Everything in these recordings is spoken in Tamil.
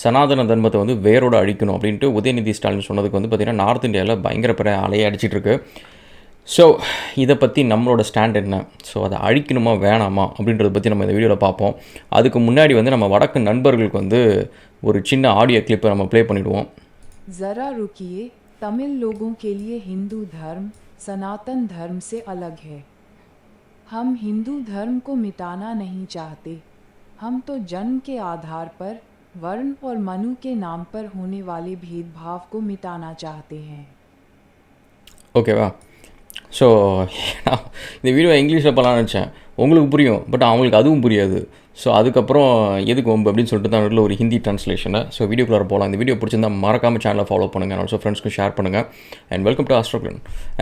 சனாதன தர்மத்தை வந்து வேரோட அழிக்கணும் அப்படின்ட்டு உதயநிதி ஸ்டாலின் சொன்னதுக்கு வந்து பார்த்திங்கன்னா நார்த் இந்தியாவில் பயங்கர பெரிய அலையை அடிச்சிட்ருக்கு. ஸோ இதை பற்றி நம்மளோட ஸ்டாண்ட் என்ன, ஸோ அதை அழிக்கணுமா வேணாமா அப்படின்றத பற்றி நம்ம இந்த வீடியோவில் பார்ப்போம். அதுக்கு முன்னாடி வந்து நம்ம வடக்கு நண்பர்களுக்கு வந்து ஒரு சின்ன ஆடியோ கிளிப்பை நம்ம ப்ளே பண்ணிவிடுவோம். ज़रा रुकिए, तमिल लोगों के लिए हिंदू धर्म सनातन धर्म से अलग है. हम हिंदू धर्म को मिटाना नहीं चाहते. हम तो जन्म के आधार पर वर्ण और मनु के नाम पर होने वाले भेदभाव को मिटाना चाहते हैं. ஓகேவா? ஸோ இந்த வீடியோ இங்கிலீஷில் பண்ணலான்னு நினச்சேன், உங்களுக்கு புரியும், பட் அவங்களுக்கு அதுவும் புரியாது. ஸோ அதுக்கப்புறம் எதுக்கு வம்பு அப்படின்னு சொல்லிட்டு தான் ஒரு ஹிந்தி ட்ரான்ஸ்லேஷனை. ஸோ வீடியோக்குள்ளே போகலாம். இந்த வீடியோ பிடிச்சிருந்தா மறக்காமல் சேனலை ஃபாலோ பண்ணுங்கள், ஆல்சோ ஃப்ரெண்ட்ஸ்க்கும் ஷேர் பண்ணுங்கள். And welcome to Astroclan.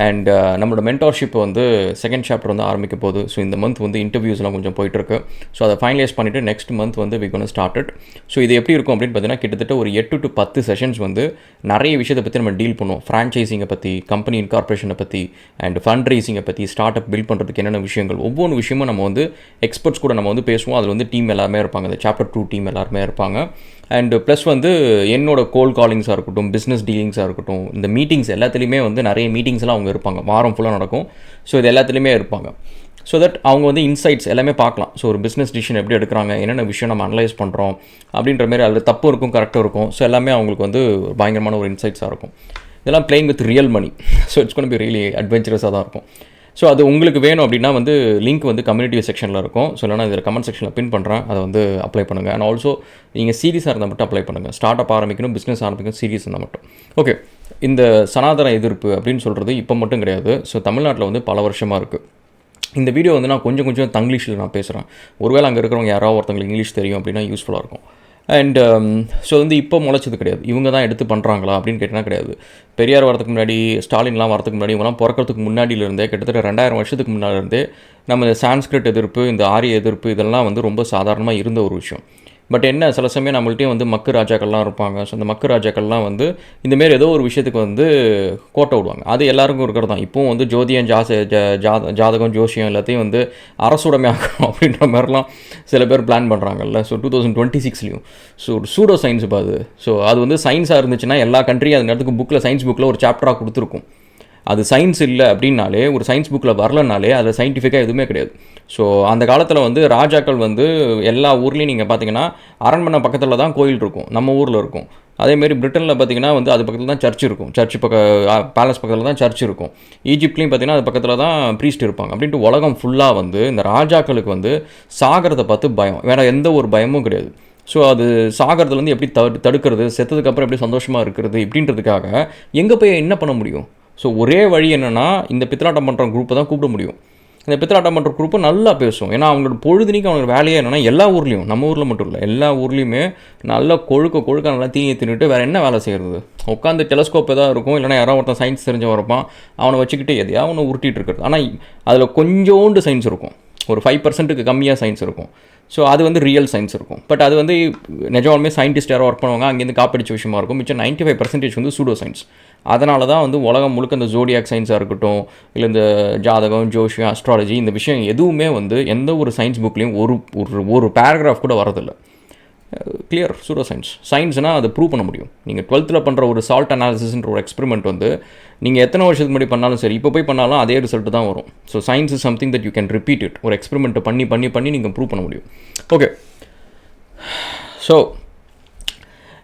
அண்ட் நம்மளோட மென்டார்ஷிப் வந்து செகண்ட் சாப்டர் வந்து ஆரம்பிக்க போகுது. ஸோ இந்த மந்த் வந்து இன்டர்வியூஸ்லாம் கொஞ்சம் போயிட்டுருக்கு. ஸோ அதை ஃபைனலைஸ் பண்ணிவிட்டு நெக்ஸ்ட் மந்த் வந்து we gonna start it. So இது எப்படி இருக்கும் அப்படின்னு பார்த்தீங்கன்னா கிட்டத்தட்ட ஒரு 8 to 10 செஷன்ஸ் வந்து நிறைய விஷயத்தை பற்றி நம்ம டீல் பண்ணுவோம். ஃப்ரான்ச்சைசிங்கை பற்றி, கம்பெனி இன்கார்பரேஷனை பற்றி, அண்ட் ஃபண்ட் ரைசிங்கை பற்றி, ஸ்டார்ட் அப் பில்ட் பண்ணுறதுக்கு என்னென்ன விஷயங்கள், ஒவ்வொரு விஷயமும் நம்ம வந்து எக்ஸ்பர்ட்ஸ் கூட நம்ம வந்து பேசுவோம். அதில் வந்து டீம் எல்லாமே இருப்பாங்க, இந்த சாப்டர் 2 டீம் எல்லாருமே இருப்பாங்க. அண்ட் ப்ளஸ் வந்து என்னோட கோல் காலிங்ஸாக இருக்கட்டும், பிஸ்னஸ் டீலிங்ஸாக இருக்கட்டும், இந்த மீட்டிங்ஸ் எல்லாத்துலேயுமே வந்து நிறைய மீட்டிங்ஸ்லாம் அவங்க இருப்பாங்க, வாரம் ஃபுல்லாக நடக்கும். ஸோ இது எல்லாத்துலேயுமே இருப்பாங்க. ஸோ தட் அவங்க வந்து இன்சைட்ஸ் எல்லாமே பார்க்கலாம். ஸோ ஒரு பிஸ்னஸ் டிசிஷன் எப்படி எடுக்கிறாங்க, என்னென்ன விஷயம் நம்ம அனலைஸ் பண்ணுறோம் அப்படின்ற மாதிரி அதில் தப்பு இருக்கும், கரெக்டாக இருக்கும். ஸோ எல்லாமே அவங்களுக்கு வந்து பயங்கரமான ஒரு இன்சைட்ஸாக இருக்கும். இதெல்லாம் playing with real money. So it's gonna be really அட்வென்ச்சரஸாக தான் இருக்கும். ஸோ அது உங்களுக்கு வேணும் அப்படின்னா வந்து லிங்க் வந்து கம்யூனிட்டி செக்ஷனில் இருக்கும். ஸோ இல்லைனா இதில் கமெண்ட் செக்ஷனில் பின் பண்ணுறேன், அதை வந்து அப்ளை பண்ணுங்கள். அண்ட் ஆல்சோ நீங்கள் சீரியஸாக இருந்தால் மட்டும் அப்ளை பண்ணுங்கள். ஸ்டார்ட் அப் ஆரம்பிக்கணும், பிஸ்னஸ் ஆரம்பிக்கணும், சீரியஸ் இருந்தால் மட்டும். ஓகே, இந்த சனாதன எதிர்ப்பு அப்படின்னு சொல்கிறது இப்போ மட்டும் கிடையாது. ஸோ தமிழ்நாட்டில் வந்து பல வருஷமாக இருக்குது. இந்த வீடியோ வந்து நான் கொஞ்சம் தங்கிலீஷில் நான் பேசுகிறேன். ஒருவேளை அங்கே இருக்கிறவங்க யாராவது ஒருத்தவங்களுக்கு இங்கிலீஷ் தெரியும் அப்படின்னா யூஸ்ஃபுல்லாக இருக்கும். அண்ட் ஸோ வந்து இப்போ முளைச்சது கிடையாது, இவங்க தான் எடுத்து பண்ணுறாங்களா அப்படின்னு கேட்டால் கிடையாது. பெரியார் வரதுக்கு முன்னாடி, ஸ்டாலின்லாம் வரதுக்கு முன்னாடி, இவங்கலாம் பிறக்கிறதுக்கு முன்னாடியிலேருந்தே கிட்டத்தட்ட 2000 வருஷத்துக்கு முன்னாடிலேருந்தே நம்ம இந்த சான்ஸ்கிரிட் எதிர்ப்பு, இந்த ஆரிய எதிர்ப்பு இதெல்லாம் வந்து ரொம்ப சாதாரணமாக இருந்த ஒரு விஷயம். பட் என்ன, சில சமயம் நம்மள்ட்டையும் வந்து மக்கு ராஜாக்கள்லாம் இருப்பாங்க. ஸோ அந்த மக்கு ராஜாக்கள்லாம் வந்து இந்தமாரி ஏதோ ஒரு விஷயத்துக்கு வந்து கோட்டை விடுவாங்க. அது எல்லாருக்கும் இருக்கிறது தான். இப்போவும் வந்து ஜோதியம், ஜாதகம், ஜோசியம் எல்லாத்தையும் வந்து அரசுடைமை ஆகணும் அப்படின்ற மாதிரிலாம் சில பேர் பிளான் பண்ணுறாங்கல்ல. ஸோ 2026லையும் ஸோ ஒரு சூடோ சயின்ஸ் அது. ஸோ அது வந்து சயின்ஸாக இருந்துச்சுன்னா எல்லா கண்ட்ரியும் அது நேரத்துக்கு புக்கில், சயின்ஸ் புக்கில் ஒரு சாப்டராக கொடுத்துருக்கும். அது சயின்ஸ் இல்லை அப்படின்னாலே, ஒரு சயின்ஸ் புக்கில் வரலனாலே அதில் சயின்டிஃபிக்காக எதுவுமே கிடையாது. ஸோ அந்த காலத்தில் வந்து ராஜாக்கள் வந்து எல்லா ஊர்லேயும் நீங்கள் பார்த்தீங்கன்னா அரண்மனை பக்கத்தில் தான் கோயில் இருக்கும், நம்ம ஊரில் இருக்கும். அதேமாரி பிரிட்டனில் பார்த்தீங்கன்னா வந்து அது பக்கத்தில் தான் சர்ச் இருக்கும், பேலஸ் பக்கத்தில் தான் சர்ச் இருக்கும். ஈஜிப்ட்லேயும் பார்த்தீங்கன்னா அது பக்கத்தில் தான் ப்ரீஸ்ட் இருப்பாங்க. அப்படின்ட்டு உலகம் ஃபுல்லாக வந்து இந்த ராஜாக்களுக்கு வந்து சாகிறத பார்த்து பயம், வேறு எந்த ஒரு பயமும் கிடையாது. ஸோ அது சாகிறதுலேருந்து எப்படி தடுக்கிறது, செத்ததுக்கப்புறம் எப்படி சந்தோஷமாக இருக்கிறது இப்படின்றதுக்காக எங்கே போய் என்ன பண்ண முடியும்? ஸோ ஒரே வழி என்னென்னா இந்த பித்தலாட்டம் பண்ணுற குரூப்பை தான் கூப்பிட முடியும். இந்த பித்தலாட்டம் பண்ணுற குரூப்பு நல்லா பேசும். ஏன்னா அவங்களோட பொழுதுனிக்கு அவங்களோட வேலையே என்னென்னா எல்லா ஊர்லேயும், நம்ம ஊரில் மட்டும் இல்லை, எல்லா ஊர்லேயுமே நல்லா கொழுக்க நல்லா தீனியை தின்னுட்டு வேறு என்ன வேலை செய்கிறது? உட்காந்து டெலஸ்கோப் எதாவது இருக்கும், இல்லைனா யாராவது ஒருத்தன் சயின்ஸ் தெரிஞ்சவன் இருப்பான், அவனை வச்சுக்கிட்டு எதையா அவனை உருட்டிகிட்டு இருக்கிறது. ஆனால் அதில் கொஞ்சோண்டு சயின்ஸ் இருக்கும், ஒரு 5% கம்மியாக சயின்ஸ் இருக்கும். ஸோ அது வந்து ரியல் சயின்ஸ் இருக்கும். பட் அது வந்து நிஜமாலுமே சயின்டிஸ்ட் யாரோ ஒர்க் பண்ணுவாங்க, அங்கேருந்து காப்பிடிச்ச விஷயமா இருக்கும். மிச்சம் 95% வந்து சூடோ சயின்ஸ். அதனால தான் வந்து உலகம் முழுக்க இந்த ஜோடியாக் சயின்ஸாக இருக்கட்டும், இல்லை இந்த ஜாதகம், ஜோஷியம், அஸ்ட்ராலஜி, இந்த விஷயம் எதுவுமே வந்து எந்த ஒரு சயின்ஸ் புக்லேயும் ஒரு பேராகிராஃப் கூட வரதில்லை. Clear pseudo science. சயின்ஸ்னால் அதை ப்ரூவ் பண்ண முடியும். நீங்கள் 12th பண்ணுற ஒரு சால்ட் அனாலிசிஸ்ன்ற ஒரு எக்ஸ்பெரிமெண்ட் வந்து நீங்கள் எத்தனை வருஷத்துக்கு முன்னாடி பண்ணாலும் சரி, இப்போ போய் பண்ணாலும் அதே ரிசல்ட் தான் வரும். So science is something that you can repeat it. ஒரு எக்ஸ்பெரிமெண்ட்டை பண்ணி நீங்கள் ப்ரூவ் பண்ண முடியும். ஓகே, ஸோ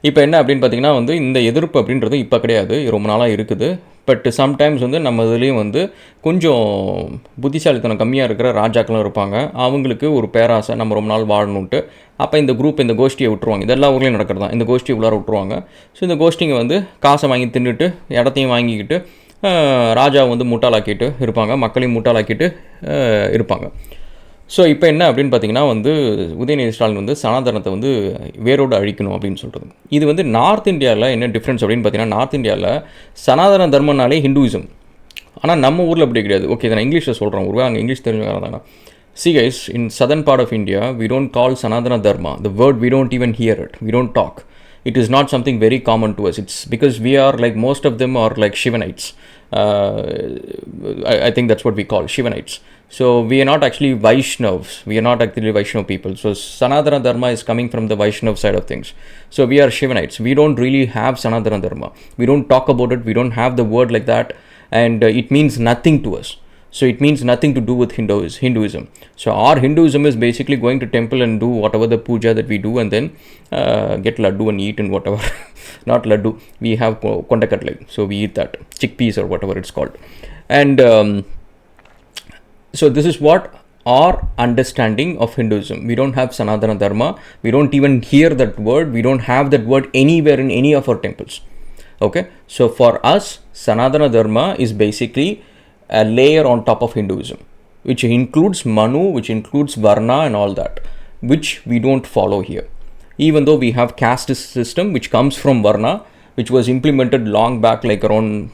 இப்போ என்ன அப்படின்னு பார்த்தீங்கன்னா வந்து இந்த எதிர்ப்பு அப்படின்றது இப்போ கிடையாது, ரொம்ப நாளாக இருக்குது. பட் சம்டைம்ஸ் வந்து நம்ம இதுலேயும் வந்து கொஞ்சம் புத்திசாலித்தனம் கம்மியாக இருக்கிற ராஜாக்களும் இருப்பாங்க. அவங்களுக்கு ஒரு பேராசை, நம்ம ரொம்ப நாள் வாழணுன்ட்டு. அப்போ இந்த குரூப் இந்த கோஷ்டியை விட்டுருவாங்க. இது எல்லா ஊர்லேயும் நடக்கிறது தான். இந்த கோஷ்டியை உள்ளார விட்டுருவாங்க. ஸோ இந்த கோஷ்டிங்க வந்து காசை வாங்கி தின்னுட்டு, இடத்தையும் வாங்கிக்கிட்டு, ராஜாவை வந்து முட்டாளாக்கிட்டு இருப்பாங்க, மக்களையும் முட்டாளாக்கிட்டு இருப்பாங்க. ஸோ இப்போ என்ன அப்படின்னு பார்த்தீங்கன்னா வந்து உதயநிதி ஸ்டாலின் வந்து சனாதனத்தை வந்து வேரோடு அழிக்கணும் அப்படின்னு சொல்கிறது. இது வந்து நார்த் இந்தியாவில் என்ன டிஃப்ரென்ஸ் அப்படின்னு பார்த்தீங்கன்னா, நார்த் இந்தியாவில் சனாதன தர்மனாலே ஹிந்துவிசம். ஆனால் நம்ம ஊரில் அப்படி கிடையாது. ஓகே, இதை நான் இங்கிலீஷில் சொல்கிறேன், ஒருவேளை அங்கே இங்கிலீஷ் தெரிஞ்சுக்கிறாங்க. See guys, in southern part of India, we don't call Sanatana Dharma. The word, we don't even hear it. We don't talk. It is not something very common to us. It's because we are like, most of them are like Shivanites. I think that's what we call Shivanites. So we are not actually Vaishnavs. We are not actually Vaishnav people. So Sanatana Dharma is coming from the Vaishnav side of things. So we are Shivanites. We don't really have Sanatana Dharma. We don't talk about it. We don't have the word like that. And it means nothing to us. So it means nothing to do with Hinduism. So our Hinduism is basically going to temple and do whatever the puja that we do, and then get laddu and eat and whatever. Not laddu. We have kondakadlai. So we eat that. Chickpeas or whatever it's called. And so this is what our understanding of Hinduism. We don't have Sanatana Dharma. We don't even hear that word. We don't have that word anywhere in any of our temples. Okay. So for us, Sanatana Dharma is basically a layer on top of Hinduism, which includes Manu, which includes Varna and all that, which we don't follow here. Even though we have caste system which comes from Varna, which was implemented long back, like around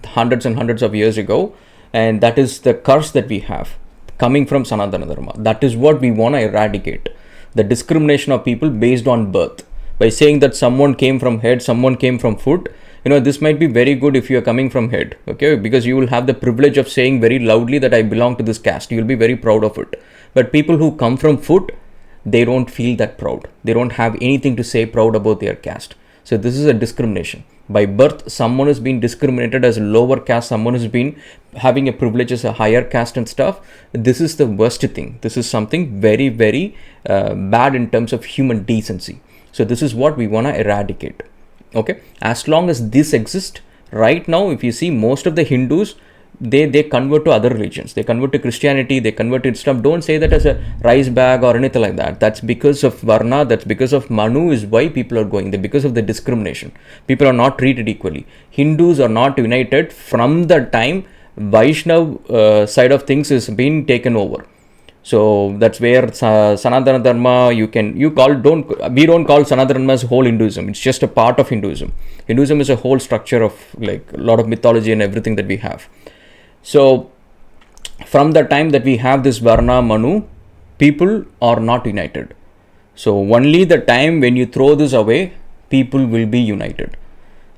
hundreds and hundreds of years ago, and that is the curse that we have coming from Sanatana Dharma. That is what we want to eradicate. The discrimination of people based on birth. By saying that someone came from head, someone came from foot, this might be very good if you are coming from head, okay, because you will have the privilege of saying very loudly that I belong to this caste. You will be very proud of it. But people who come from foot, they don't feel that proud. They don't have anything to say proud about their caste. So this is a discrimination. By birth, someone is being discriminated as a lower caste, someone has been having a privilege as a higher caste and stuff. This is the worst thing. This is something very, very bad in terms of human decency. So this is what we want to eradicate. Okay, as long as this exists, right now, if you see most of the Hindus, they convert to other religions. They convert to Christianity, they convert to stuff. Don't say that as a rice bag or anything like that. That's because of Varna, that's because of Manu is why people are going there, because of the discrimination. People are not treated equally. Hindus are not united from the time Vaishnav side of things is being taken over. So that's where Sanatana Dharma, we don't call Sanatana Dharma as whole Hinduism. It's just a part of Hinduism. Hinduism is a whole structure of like a lot of mythology and everything that we have. So from the time that we have this Varna Manu, people are not united. So only the time when you throw this away, people will be united.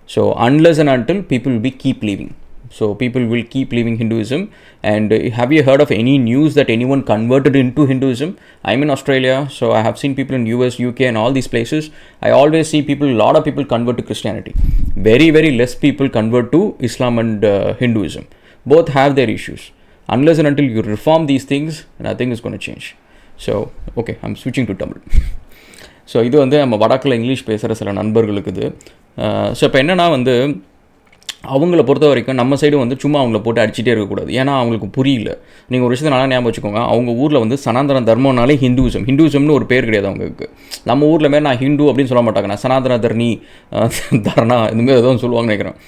So unless and until, people will keep leaving. So people will keep leaving Hinduism. And have you heard of any news that anyone converted into Hinduism? I'm in Australia, so I have seen people in US, UK and all these places. I always see a lot of people convert to Christianity. Very, very less people convert to Islam and Hinduism. Both have their issues. Unless and until you reform these things, nothing is going to change. So, okay, I'm switching to Tamil. So இது வந்து நம்ம வடக்கில் இங்கிலீஷ் பேசுகிற சில நண்பர்களுக்கு இது. ஸோ இப்போ என்னென்னா வந்து அவங்கள பொறுத்த வரைக்கும் நம்ம சைடு வந்து சும்மா அவங்கள போட்டு அடிச்சுட்டே இருக்கக்கூடாது. ஏன்னா அவங்களுக்கு புரியல. நீங்கள் ஒரு விஷயத்தை நல்லா ஞாபகம் வச்சுக்கோங்க. அவங்க ஊரில் வந்து சனாதன தர்மம்னாலே ஹிந்துவிசம்னு ஒரு பேர் கிடையாது அவங்களுக்கு. நம்ம ஊரில் மாரி நான் ஹிந்து அப்படின்னு சொல்ல மாட்டாங்க. நான் சனாதன தர்ணா இதுமாரி எதுவும் சொல்லுவாங்கன்னு நினைக்கிறேன்.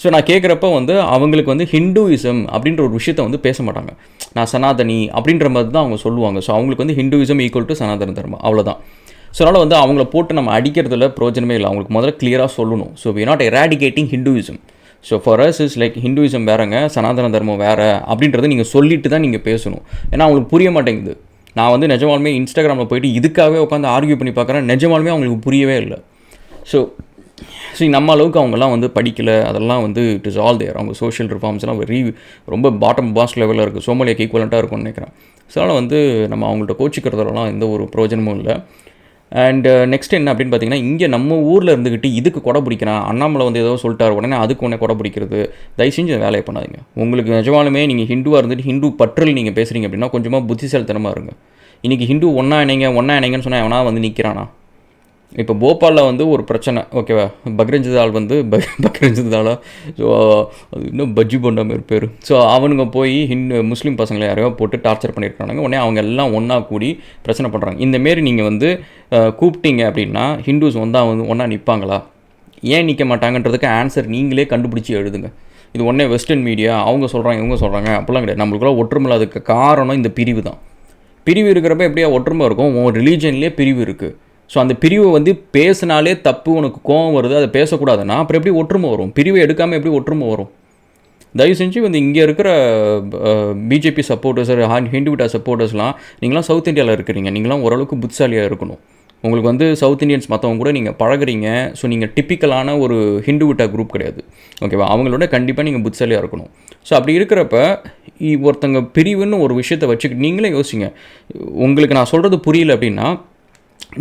ஸோ நான் கேட்குறப்ப வந்து அவங்களுக்கு வந்து ஹிந்துவிசம் அப்படின்ற ஒரு விஷயத்த வந்து பேச மாட்டாங்க. நான் சனாதனி அப்படின்ற மாதிரி தான் அவங்க சொல்லுவாங்க. ஸோ அவங்களுக்கு வந்து ஹிந்துவிசம் ஈக்குவல் டு சனாதன தர்மம், அவ்வளோதான். ஸோ அதனால் வந்து அவங்கள போட்டு நம்ம அடிக்கிறதுல பிரயோஜனமே இல்லை. அவங்களுக்கு முதல்ல கிளியராக சொல்லணும். So we not eradicating Hinduism. So far as is like Hinduism வேறுங்க, சனாதன தர்மம் வேறு அப்படின்றத நீங்கள் சொல்லிட்டு தான் நீங்கள் பேசணும். ஏன்னா அவங்களுக்கு புரிய மாட்டேங்குது. நான் வந்து நிஜமாலுமே இன்ஸ்டாகிராமில் போய்ட்டு இதுக்காகவே உட்காந்து ஆர்கியூ பண்ணி பார்க்குறேன். நிஜமாலுமே அவங்களுக்கு புரியவே இல்லை. ஸோ நம்ம அளவுக்கு அவங்கெல்லாம் வந்து படிக்கலை. அதெல்லாம் வந்து இட் இஸ் ஆல் தேர். அவங்க சோஷியல் ரிஃபார்ம்ஸ்லாம் ரொம்ப பாஸ் லெவலில் இருக்குது. சோமாலியாக்கு ஈக்குவலண்ட்டாக இருக்கும்னு நினைக்கிறேன். ஸோ அதனால் வந்து நம்ம அவங்கள்ட்ட கோச்சிக்கிறதுலாம் எந்த ஒரு பிரயோஜனமும் இல்லை. அண்ட் நெக்ஸ்ட் என்ன அப்படின்னு பார்த்தீங்கன்னா, இங்கே நம்ம ஊரில் இருந்துக்கிட்டு இதுக்கு கொடை பிடிக்கிறான், அண்ணாமலை வந்து ஏதோ சொல்லிட்டார் உடனே அதுக்கு உடனே கொடை பிடிக்கிறது, தயவு செஞ்சு வேலையை பண்ணாதீங்க. உங்களுக்கு நிஜமாலுமே நீங்கள் ஹிந்துவாக இருந்துட்டு ஹிந்து பற்றில் நீங்கள் பேசுகிறீங்க அப்படின்னா கொஞ்சமாக புத்திசாலித்தனமாக இருங்க. இன்றைக்கி ஹிந்து ஒன்றா இணைங்கன்னு சொன்னால் எவனா வந்து நிற்கிறானா? இப்போ போபாலில் வந்து ஒரு பிரச்சனை, ஓகேவா, பக்ரஞ்சிதால் வந்து பக்ரஞ்சிதாலா, ஸோ அது இன்னும் பஜ்ஜி போண்டா மாரி பேர். ஸோ அவனுங்க போய் முஸ்லீம் பசங்களை யாரையோ போட்டு டார்ச்சர் பண்ணியிருக்காங்க. உடனே அவங்க எல்லாம் ஒன்றா கூடி பிரச்சனை பண்ணுறாங்க. இந்தமாரி நீங்கள் வந்து கூப்பிட்டீங்க அப்படின்னா ஹிந்துஸ் ஒன்றா நிற்பாங்களா? ஏன் நிற்க மாட்டாங்கன்றதுக்கு ஆன்சர் நீங்களே கண்டுபிடிச்சி எழுதுங்க. இது ஒன்றே வெஸ்டர்ன் மீடியா அவங்க சொல்கிறாங்க இவங்க சொல்கிறாங்க அப்படிலாம் கிடையாது. நம்மளுக்குலாம் ஒற்றுமை இல்லாததுக்கு காரணம் இந்த பிரிவு தான். பிரிவு இருக்கிறப்ப எப்படியா ஒற்றுமை இருக்கும்? உன் ரிலீஜன்லேயே பிரிவு இருக்குது. ஸோ அந்த பிரிவை வந்து பேசினாலே தப்பு, உனக்கு கோவம் வருது, அதை பேசக்கூடாதுன்னா அப்புறம் எப்படி ஒற்றுமை வரும்? பிரிவை எடுக்காமல் எப்படி ஒற்றுமை வரும்? தயவு செஞ்சு வந்து இங்கே இருக்கிற பிஜேபி சப்போர்ட்டர்ஸ், ஹிந்துவிட்டா சப்போர்ட்டர்ஸ்லாம், நீங்களாம் சவுத் இந்தியாவில் இருக்கிறீங்க, நீங்களாம் ஓரளவுக்கு புத்திசாலியாக இருக்கணும். உங்களுக்கு வந்து சவுத் இண்டியன்ஸ் மற்றவங்க கூட நீங்கள் பழகுறீங்க. ஸோ நீங்கள் டிப்பிக்கலான ஒரு ஹிந்துவிட்ட குரூப் கிடையாது. ஓகேவா? அவங்களோட கண்டிப்பாக நீங்கள் புத்திசாலியாக இருக்கணும். ஸோ அப்படி இருக்கிறப்ப ஒருத்தங்க பிரிவுன்னு ஒரு விஷயத்தை வச்சுக்கிட்டு நீங்களே யோசிங்க. உங்களுக்கு நான் சொல்கிறது புரியல அப்படின்னா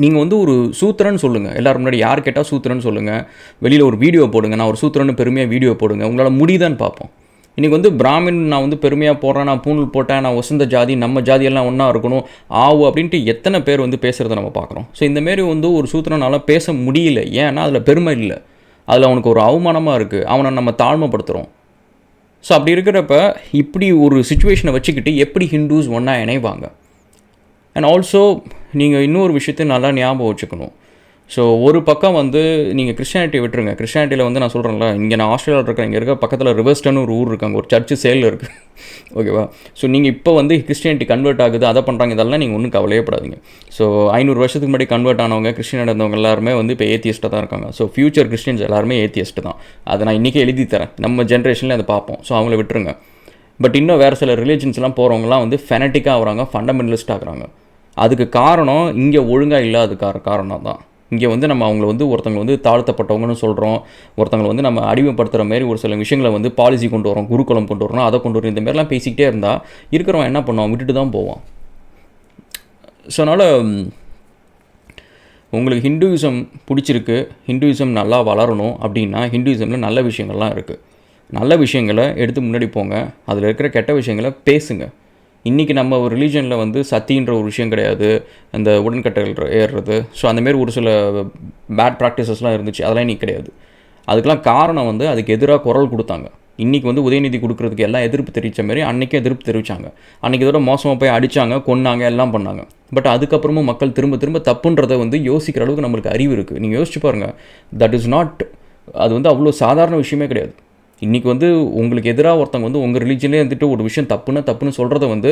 நீங்கள் வந்து ஒரு சூத்திரன்னு சொல்லுங்கள். எல்லோரும் முன்னாடி யார் கேட்டால் சூத்திரன்னு சொல்லுங்கள். வெளியில் ஒரு வீடியோ போடுங்க. நான் ஒரு சூத்திரன்னு பெருமையாக வீடியோ போடுங்க. உங்களால் முடியுதான்னு பார்ப்போம். இன்றைக்கி வந்து பிராமின் நான் வந்து பெருமையாக போடுறேன், நான் பூணூல் போட்டேன், நான் வசந்த ஜாதி, நம்ம ஜாதியெல்லாம் ஒன்றா இருக்கணும் ஆவு அப்படின்ட்டு எத்தனை பேர் வந்து பேசுகிறத நம்ம பார்க்குறோம். ஸோ இந்தமாரி வந்து ஒரு சூத்திரனால பேச முடியல. ஏன்னா அதில் பெருமை இல்லை, அதில் அவனுக்கு ஒரு அவமானமாக இருக்குது, அவனை நம்ம தாழ்மைப்படுத்துகிறோம். ஸோ அப்படி இருக்கிறப்ப இப்படி ஒரு சுச்சுவேஷனை வச்சுக்கிட்டு எப்படி ஹிந்துஸ் ஒன்றா இணைவாங்க? அண்ட் ஆல்சோ நீங்கள் இன்னொரு விஷயத்தை நல்லா ஞாபகம் வச்சுக்கணும். ஸோ ஒரு பக்கம் வந்து நீங்கள் கிறிஸ்டியானிட்டி விட்டுருங்க. கிறிஸ்டியானிட்டியில் வந்து நான் சொல்கிறேன்ல, இங்கே நான் ஆஸ்திரேலியாவில் இருக்கேன், இங்கே இருக்க பக்கத்தில் ரிவர்ஸ்டன்னு ஒரு ஊர் இருக்காங்க, ஒரு சர்ச்சு சேலில் இருக்குது. ஓகேவா? ஸோ நீங்கள் இப்போ வந்து கிறிஸ்டியானிட்டி கன்வெர்ட் ஆகுது, அதை பண்ணுறாங்க, இதெல்லாம் நீங்கள் ஒன்றும் கவலையப்படாதீங்க. ஸோ 500 வருஷத்துக்கு முன்னாடி கன்வெர்ட் ஆனவங்க, கிறிஸ்டியனாக இருந்தவங்க எல்லாருமே வந்து இப்போ ஏத்தியஸ்ட்டாக தான் இருக்காங்க. ஸோ ஃபியூச்சர் கிறிஸ்டியன்ஸ் எல்லாருமே ஏத்தியஸ்ட் தான். அதை நான் இன்றைக்கே எழுதி தரேன், நம்ம ஜென்ரேஷனில் அதை பார்ப்போம். ஸோ அவங்கள விட்டுருங்க. பட் இன்னும் வேறு சில ரிலீஜன்ஸ்லாம் போகிறவங்களாம் வந்து ஃபெனட்டிக்காக ஆகிறாங்க, ஃபண்டமெண்டலிஸ்ட் ஆகுறாங்க. அதுக்கு காரணம் இங்கே ஒழுங்காக இல்லாத காரணம் தான். இங்கே வந்து நம்ம அவங்கள வந்து ஒருத்தவங்க வந்து தாழ்த்தப்பட்டவங்கன்னு சொல்கிறோம், ஒருத்தவங்களை வந்து நம்ம அடிமைப்படுத்துகிற மாதிரி ஒரு சில விஷயங்களை வந்து பாலிசி கொண்டு வரோம், குருகுலம் கொண்டு வரோம், அதை கொண்டு வரோம், இந்த மாதிரிலாம் பேசிக்கிட்டே இருந்தால் இருக்கிறவன் என்ன பண்ணுவான்? விட்டுட்டு தான் போவான். ஸோ அதனால் உங்களுக்கு ஹிந்துயிசம் பிடிச்சிருக்கு, ஹிந்துயிசம் நல்லா வளரணும் அப்படின்னா ஹிந்துயிசமில் நல்ல விஷயங்கள்லாம் இருக்குது. நல்ல விஷயங்களை எடுத்து முன்னாடி போங்க, அதில் இருக்கிற கெட்ட விஷயங்களை பேசுங்க. இன்றைக்கி நம்ம ஒரு ரிலீஜனில் வந்து சத்தின்ற ஒரு விஷயம் கிடையாது, அந்த உடன்கட்டைகள் ஏறுறது, ஸோ அந்தமாரி ஒரு சில பேட் ப்ராக்டிசஸ்லாம் இருந்துச்சு, அதெல்லாம் இன்றைக்கி கிடையாது. அதுக்கெலாம் காரணம் வந்து அதுக்கு எதிராக குரல் கொடுத்தாங்க. இன்றைக்கி வந்து உதயநிதி கொடுக்குறதுக்கு எல்லாம் எதிர்ப்பு தெரிவித்த மாரி அன்றைக்கே எதிர்ப்பு தெரிவித்தாங்க. அன்றைக்கி இதோட மோசமாக போய் அடித்தாங்க, கொன்னாங்க, எல்லாம் பண்ணாங்க. பட் அதுக்கப்புறமும் மக்கள் திரும்ப திரும்ப தப்புன்றதை வந்து யோசிக்கிற அளவுக்கு நம்மளுக்கு அறிவு இருக்குது. நீங்கள் யோசிச்சு பாருங்கள், தட் இஸ் நாட், அது வந்து அவ்வளோ சாதாரண விஷயமே கிடையாது. இன்றைக்கி வந்து உங்களுக்கு எதிராக ஒருத்தவங்க வந்து உங்கள் ரிலீஜன்லேயே வந்துட்டு ஒரு விஷயம் தப்புன்னு சொல்கிறத வந்து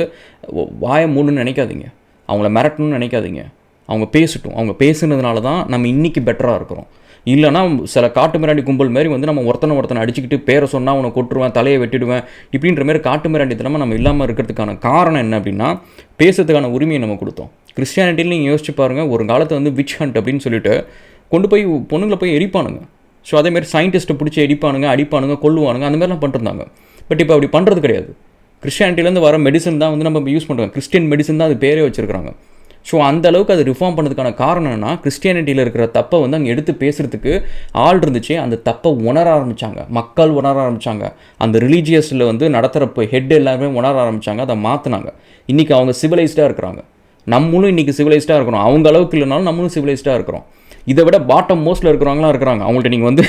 வாயை மூணுன்னு நினைக்காதீங்க, அவங்கள மிரட்டணும்னு நினைக்காதீங்க. அவங்க பேசட்டும், அவங்க பேசுனதுனால தான் நம்ம இன்றைக்கி பெட்டராக இருக்கிறோம். இல்லைனா சில காட்டு மிராண்டி கும்பல் மாரி வந்து நம்ம ஒருத்தனை அடிச்சுக்கிட்டு பேரை சொன்னால் அவனை கொட்டுருவேன், தலையை வெட்டிடுவேன், இப்படின்ற மாதிரி காட்டு மிராண்டித்தனமாக நம்ம இல்லாமல் இருக்கிறதுக்கான காரணம் என்ன அப்படின்னா பேசுறதுக்கான உரிமையை நம்ம கொடுத்தோம். கிறிஸ்டியானிட்டியில் நீங்கள் யோசிச்சு பாருங்கள், ஒரு காலத்தை வந்து விச் ஹண்ட் அப்படின்னு சொல்லிட்டு கொண்டு போய் பொண்ணுங்களை போய் எரிப்பானுங்க. ஸோ அதேமாதிரி சயின்டிஸ்ட்டை பிடிச்சி அடிப்பானுங்க, கொல்லுவானுங்க, அந்த மாதிரிலாம் பண்ணிருந்தாங்க. பட் இப்போ அப்படி பண்ணுறது கிடையாது. கிறிஸ்டியானிட்டிலேருந்து வர மெடிசன் தான் வந்து நம்ம யூஸ் பண்ணுறோம், கிறிஸ்டியன் மெடிசன் தான் அது பேரே வச்சுருக்காங்க. ஸோ அந்த அளவுக்கு அது ரிஃபார்ம் பண்ணதுக்கான காரணம் என்னன்னா, கிறிஸ்டியானிட்டியில் இருக்கிற தப்பை வந்து அங்கே எடுத்து பேசுகிறதுக்கு ஆள் இருந்துச்சு, அந்த தப்பை உணர ஆரம்பித்தாங்க, மக்கள் உணர ஆரம்பித்தாங்க, அந்த ரிலீஜியஸில் வந்து நடத்துகிற ஹெட் எல்லாருமே உணர ஆரம்பித்தாங்க, அதை மாற்றினாங்க. இன்றைக்கி அவங்க சிவிலைஸ்டாக இருக்கிறாங்க, நம்மளும் இன்றைக்கி சிவிலைஸ்டாக இருக்கிறோம். அவங்க அளவுக்கு இல்லைனாலும் நம்மளும் சிவிலைஸ்டாக இருக்கிறோம். இதை விட பாட்டம் மோஸ்ட்டில் இருக்கிறவங்களாம் இருக்கிறாங்க. அவங்கள்ட்ட நீங்கள் வந்து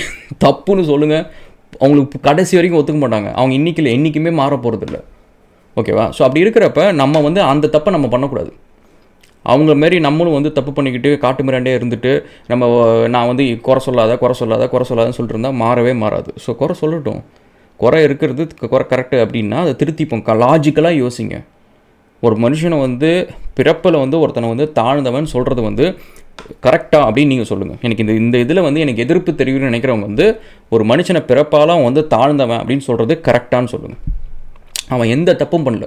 தப்புன்னு சொல்லுங்கள், அவங்களுக்கு கடைசி வரைக்கும் ஒத்துக்க மாட்டாங்க. அவங்க இன்றைக்கி இல்லை, என்றைக்குமே மாற போகிறதில்ல. ஓகேவா? ஸோ அப்படி இருக்கிறப்ப நம்ம வந்து அந்த தப்பை நம்ம பண்ணக்கூடாது. அவங்க மாரி நம்மளும் வந்து தப்பு பண்ணிக்கிட்டு காட்டு மிராண்டே இருந்துட்டு நான் வந்து குறை சொல்லாதன்னு சொல்லிட்டு இருந்தால் மாறவே மாறாது. ஸோ குறை சொல்லட்டும், குறை இருக்கிறது குறை கரெக்டு அப்படின்னா அதை திருத்திப்போம். லாஜிக்கலாக யோசிங்க. ஒரு மனுஷனை வந்து பிறப்பில் வந்து ஒருத்தனை வந்து தாழ்ந்தவன் சொல்கிறது வந்து கரெக்டாக அப்படின்னு நீங்கள் சொல்லுங்கள். எனக்கு இந்த இதில் வந்து எனக்கு எதிர்ப்பு தெரியும்னு நினைக்கிறவங்க வந்து ஒரு மனுஷனை பிறப்பாலாம் வந்து தாழ்ந்தவன் அப்படின்னு சொல்கிறது கரெக்டானு சொல்லுங்கள். அவன் எந்த தப்பும் பண்ணல,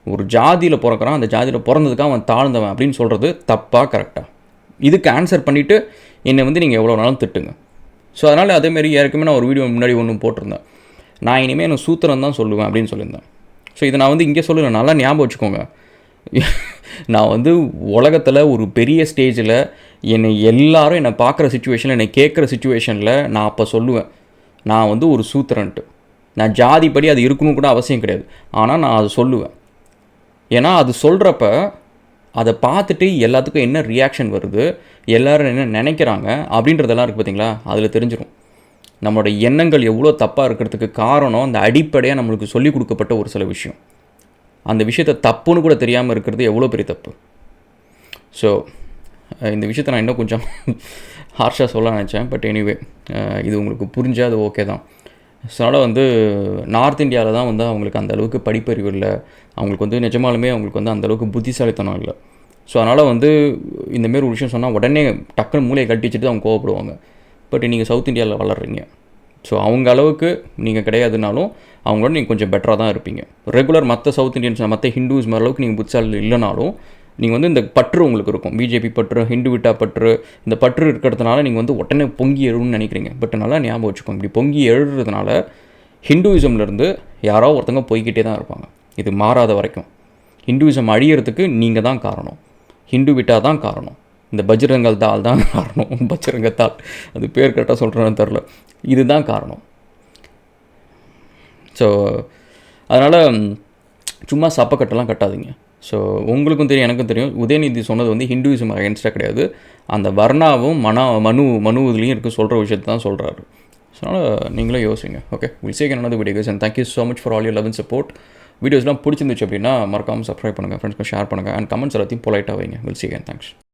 ஒரு ஜாதியில் பிறக்கிறான், அந்த ஜாதியில் பிறந்ததுக்காக அவன் தாழ்ந்தவன் அப்படின்னு சொல்கிறது தப்பாக கரெக்டாக? இதுக்கு ஆன்சர் பண்ணிவிட்டு என்னை வந்து நீங்கள் எவ்வளோ நாளும் திட்டுங்க. ஸோ அதனால் அதேமாரி ஏற்கனவே நான் ஒரு வீடியோ முன்னாடி ஒன்று போட்டிருந்தேன், நான் இனிமேல் எனக்கு சூத்திரம் தான் சொல்லுவேன் அப்படின்னு சொல்லியிருந்தேன். ஸோ இதை நான் வந்து இங்கே சொல்லலை, நல்லா ஞாபகம் வச்சுக்கோங்க. நான் வந்து உலகத்தில் ஒரு பெரிய ஸ்டேஜில் எல்லாரும் என்னை பார்க்குற சுச்சுவேஷனில், என்னை கேட்குற சுச்சுவேஷனில் நான் அப்போ சொல்லுவேன், நான் வந்து ஒரு சூத்திரன்ட்டு. நான் ஜாதிப்படி அது இருக்கணும் கூட அவசியம் கிடையாது, ஆனால் நான் அதை சொல்லுவேன். ஏன்னா அது சொல்கிறப்ப அதை பார்த்துட்டு எல்லாத்துக்கும் என்ன ரியாக்ஷன் வருது, எல்லோரும் என்ன நினைக்கிறாங்க அப்படின்றதெல்லாம் இருக்குது பார்த்தீங்களா, அதில் தெரிஞ்சிடும் நம்மளோட எண்ணங்கள் எவ்வளோ தப்பாக இருக்கிறதுக்கு காரணம் அந்த அடிப்படையாக நம்மளுக்கு சொல்லிக் கொடுக்கப்பட்ட ஒரு சில விஷயம். அந்த விஷயத்தை தப்புன்னு கூட தெரியாமல் இருக்கிறது எவ்வளோ பெரிய தப்பு. ஸோ இந்த விஷயத்தை நான் இன்னும் கொஞ்சம் ஹார்ஷாக சொல்ல நினச்சேன். பட் எனிவே இது உங்களுக்கு புரிஞ்சால் அது ஓகே தான். ஸோ அதனால் வந்து நார்த் இந்தியாவில் தான் வந்து அவங்களுக்கு அந்தளவுக்கு படிப்பறிவு இல்லை, அவங்களுக்கு வந்து நிஜமாலுமே அவங்களுக்கு வந்து அந்தளவுக்கு புத்திசாலித்தனம் இல்லை. ஸோ அதனால் வந்து இந்தமாரி ஒரு விஷயம் சொன்னால் உடனே டக்குன்னு மூளையை கட்டி வச்சுட்டு அவங்க கோவப்படுவாங்க. பட் நீங்கள் சவுத் இந்தியாவில் வளர்றீங்க, ஸோ அவங்க அளவுக்கு நீங்கள் கிடையாதுனாலும் அவங்களோட நீங்கள் கொஞ்சம் பெட்டராக தான் இருப்பீங்க. ரெகுலர் மற்ற சவுத் இண்டியன்ஸ், மற்ற ஹிந்துஸ் மாதிரி அளவுக்கு நீங்கள் புத்திசாலி இல்லைனாலும் நீங்கள் வந்து இந்த பற்று உங்களுக்கு இருக்கும், பிஜேபி பற்று, ஹிந்துவிட்டா பற்று, இந்த பற்று இருக்கிறதுனால நீங்கள் வந்து உடனே பொங்கி எழுன்னு நினைக்கிறீங்க. பட் நல்லா ஞாபகம் வச்சுக்கோங்க, இப்படி பொங்கி எழுறதுனால ஹிந்துவிசம்லேருந்து யாரோ ஒருத்தங்க போய்கிட்டே தான் இருப்பாங்க, இது மாறாத வரைக்கும். ஹிந்துவிசம் அழியறதுக்கு நீங்கள் தான் காரணம், ஹிந்துவிட்டா தான் காரணம், இந்த பஜ்ரங்கல் தால் தான் காரணம். பஜ்ரங்கத்தால், அது பேர் கரெக்டாக சொல்கிறேன்னு தெரில, இதுதான் காரணம். ஸோ அதனால் சும்மா சப்பக்கட்டெல்லாம் கட்டாதீங்க. ஸோ உங்களுக்கும் தெரியும், எனக்கும் தெரியும், உதயநிதி சொன்னது வந்து ஹிந்துவிசம் அகேன்ஸ்டாக கிடையாது, அந்த வர்ணாவும் மனு இதுலேயும் இருக்க சொல்கிற விஷயத்தை தான் சொல்கிறாரு. ஸோ அதனால் நீங்களே யோசிங்க. Okay, will see another video guys, and thank you so much for all your love and support. வீடியோஸ்லாம் பிடிச்சிருந்துச்சு அப்படின்னா மறக்காமல் சப்ஸ்கிரைப் பண்ணுங்கள், ஃப்ரெண்ட்ஸ்க்கு ஷேர் பண்ணுங்கள், அண்ட் கமெண்ட்ஸ் எல்லாத்தையும் பொலைட்டாக வைங்க. Will see again, thanks.